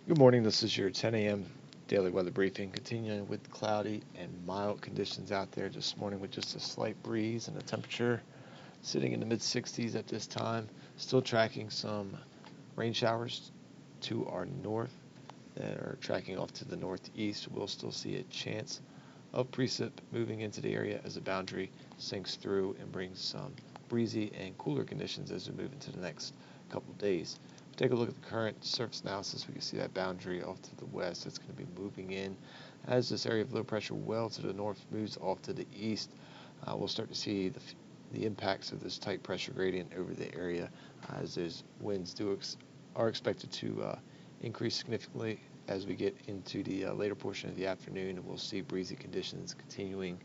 Good morning. This is your 10 a.m. daily weather briefing. Continuing with cloudy and mild conditions out there this morning with just a slight breeze and a temperature sitting in the mid 60s at this time. Still tracking some rain showers to our north that are tracking off to the northeast. We'll still see a chance of precip moving into the area as the boundary sinks through and brings some breezy and cooler conditions as we move into the next couple of days. Take a look at the current surface analysis. We can see that boundary off to the west. That's going to be moving in as this area of low pressure well to the north moves off to the east. We'll start to see the impacts of this tight pressure gradient over the area as those winds are expected to increase significantly as we get into the later portion of the afternoon, and we'll see breezy conditions continuing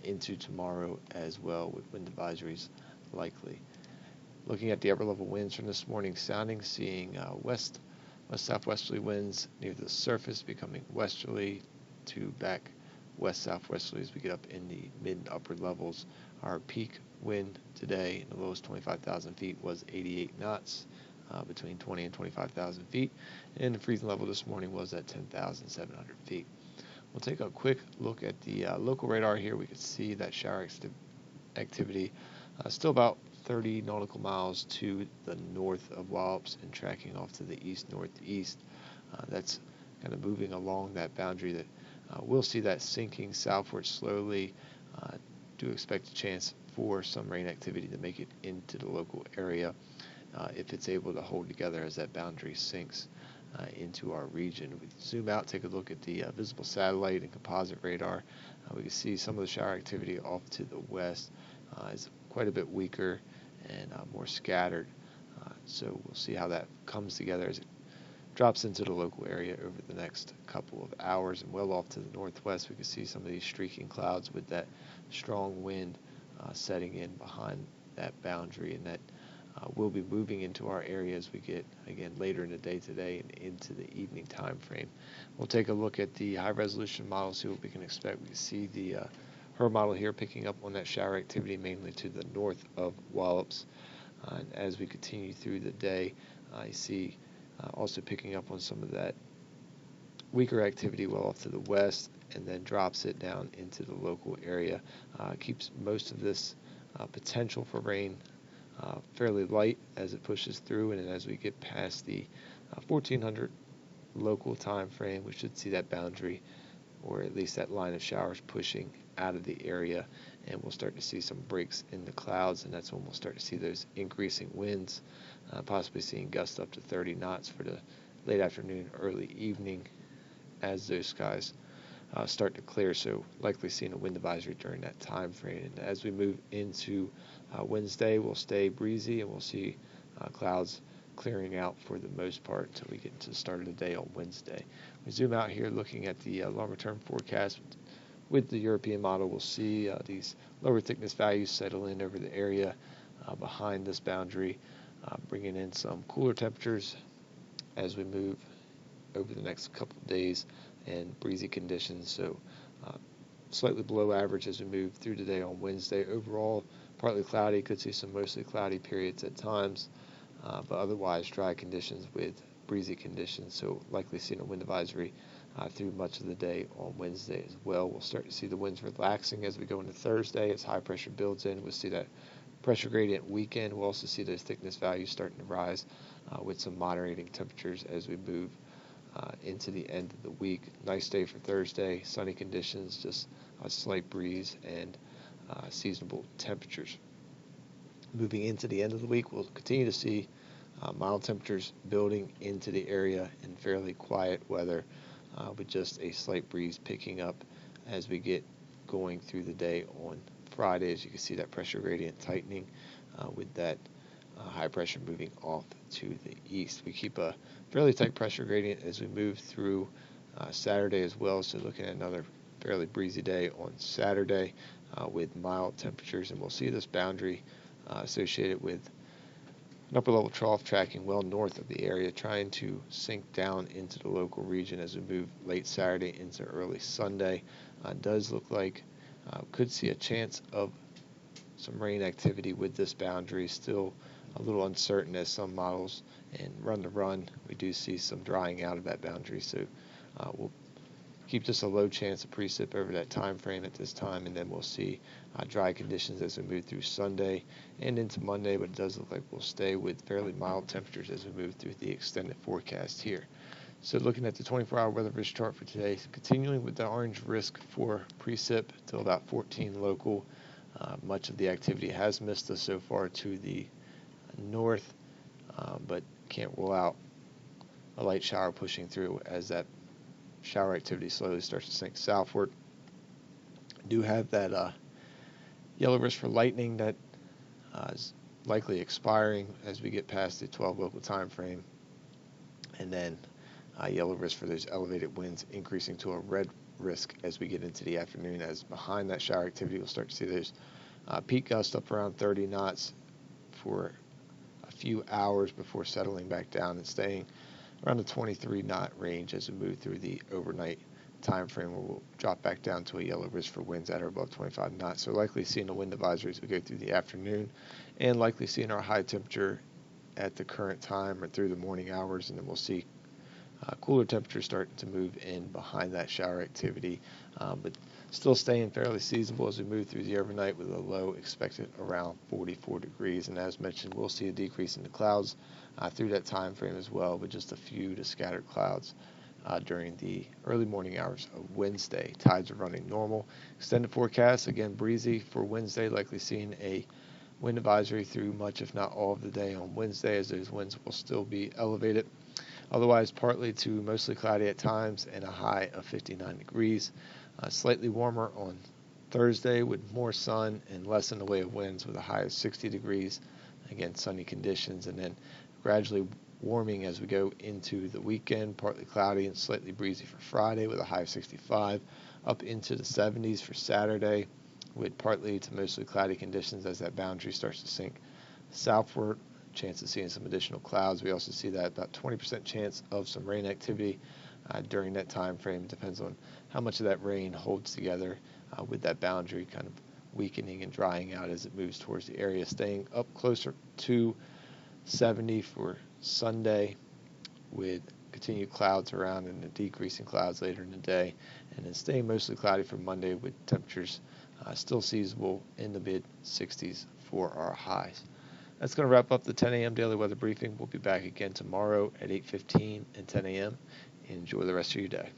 into tomorrow as well, with wind advisories likely. Looking at the upper level winds from this morning sounding, seeing west southwesterly winds near the surface becoming westerly to back west southwesterly as we get up in the mid and upper levels. Our peak wind today, in the lowest 25,000 feet, was 88 knots, between 20 and 25,000 feet, and the freezing level this morning was at 10,700 feet. We'll take a quick look at the local radar here. We can see that shower activity still about 30 nautical miles to the north of Wallops and tracking off to the east-northeast. That's kind of moving along that boundary that we'll see that sinking southward slowly. Do expect a chance for some rain activity to make it into the local area if it's able to hold together as that boundary sinks into our region. We zoom out, take a look at the visible satellite and composite radar. We can see some of the shower activity off to the west is quite a bit weaker and more scattered. So we'll see how that comes together as it drops into the local area over the next couple of hours. And well off to the northwest, we can see some of these streaking clouds with that strong wind setting in behind that boundary, and that will be moving into our area as we get, again, later in the day today and into the evening time frame. We'll take a look at the high resolution model, see what we can expect. We can see the HER model here picking up on that shower activity mainly to the north of Wallops. And as we continue through the day, I see also picking up on some of that weaker activity well off to the west, and then drops it down into the local area. Keeps most of this potential for rain fairly light as it pushes through, and as we get past the 1400 local time frame, we should see that boundary, or at least that line of showers, pushing out of the area, and we'll start to see some breaks in the clouds, and that's when we'll start to see those increasing winds, possibly seeing gusts up to 30 knots for the late afternoon, early evening as those skies start to clear. So likely seeing a wind advisory during that time frame. And as we move into Wednesday, we'll stay breezy, and we'll see clouds clearing out for the most part until we get into the start of the day on Wednesday. We zoom out here looking at the longer term forecast. With the European model, we'll see these lower thickness values settle in over the area behind this boundary, bringing in some cooler temperatures as we move over the next couple of days, and breezy conditions. So slightly below average as we move through the day on Wednesday. Overall, partly cloudy, could see some mostly cloudy periods at times, but otherwise dry conditions with breezy conditions. So likely seeing a wind advisory through much of the day on Wednesday as well. We'll start to see the winds relaxing as we go into Thursday as high pressure builds in. We'll see that pressure gradient weaken. We'll also see those thickness values starting to rise with some moderating temperatures as we move into the end of the week. Nice day for Thursday, sunny conditions, just a slight breeze and seasonable temperatures. Moving into the end of the week, we'll continue to see mild temperatures building into the area and fairly quiet weather with just a slight breeze picking up as we get going through the day on Friday. As you can see, that pressure gradient tightening with that high pressure moving off to the east. We keep a fairly tight pressure gradient as we move through Saturday as well, so looking at another fairly breezy day on Saturday with mild temperatures, and we'll see this boundary associated with an upper level trough tracking well north of the area, trying to sink down into the local region as we move late Saturday into early Sunday. Does look like could see a chance of some rain activity with this boundary. Still a little uncertain as some models and run to run, we do see some drying out of that boundary. So we'll keep just a low chance of precip over that time frame at this time, and then we'll see dry conditions as we move through Sunday and into Monday, but it does look like we'll stay with fairly mild temperatures as we move through the extended forecast here. So looking at the 24-hour weather risk chart for today, continuing with the orange risk for precip till about 14 local. Much of the activity has missed us so far to the north, but can't rule out a light shower pushing through as that shower activity slowly starts to sink southward. Do have that yellow risk for lightning that is likely expiring as we get past the 12 local time frame, and then yellow risk for those elevated winds increasing to a red risk as we get into the afternoon, as behind that shower activity we'll start to see those peak gusts up around 30 knots for a few hours before settling back down and staying around the 23 knot range as we move through the overnight time frame, where we'll drop back down to a yellow risk for winds that are above 25 knots. So likely seeing a wind advisory as we go through the afternoon, and likely seeing our high temperature at the current time or through the morning hours, and then we'll see cooler temperatures starting to move in behind that shower activity, but still staying fairly seasonable as we move through the overnight with a low expected around 44 degrees. And as mentioned, we'll see a decrease in the clouds through that time frame as well, with just a few scattered clouds during the early morning hours of Wednesday. Tides are running normal. Extended forecast, again, breezy for Wednesday, likely seeing a wind advisory through much, if not all, of the day on Wednesday, as those winds will still be elevated. Otherwise, partly to mostly cloudy at times and a high of 59 degrees. Slightly warmer on Thursday with more sun and less in the way of winds with a high of 60 degrees. Again, sunny conditions, and then gradually warming as we go into the weekend. Partly cloudy and slightly breezy for Friday with a high of 65. Up into the 70s for Saturday with partly to mostly cloudy conditions as that boundary starts to sink southward. Chance of seeing some additional clouds. We also see that about 20% chance of some rain activity during that time frame. It depends on how much of that rain holds together with that boundary kind of weakening and drying out as it moves towards the area, staying up closer to 70 for Sunday with continued clouds around and a decrease in clouds later in the day, and then staying mostly cloudy for Monday with temperatures still seasonable in the mid 60s for our highs. That's going to wrap up the 10 a.m. daily weather briefing. We'll be back again tomorrow at 8:15 and 10 a.m. Enjoy the rest of your day.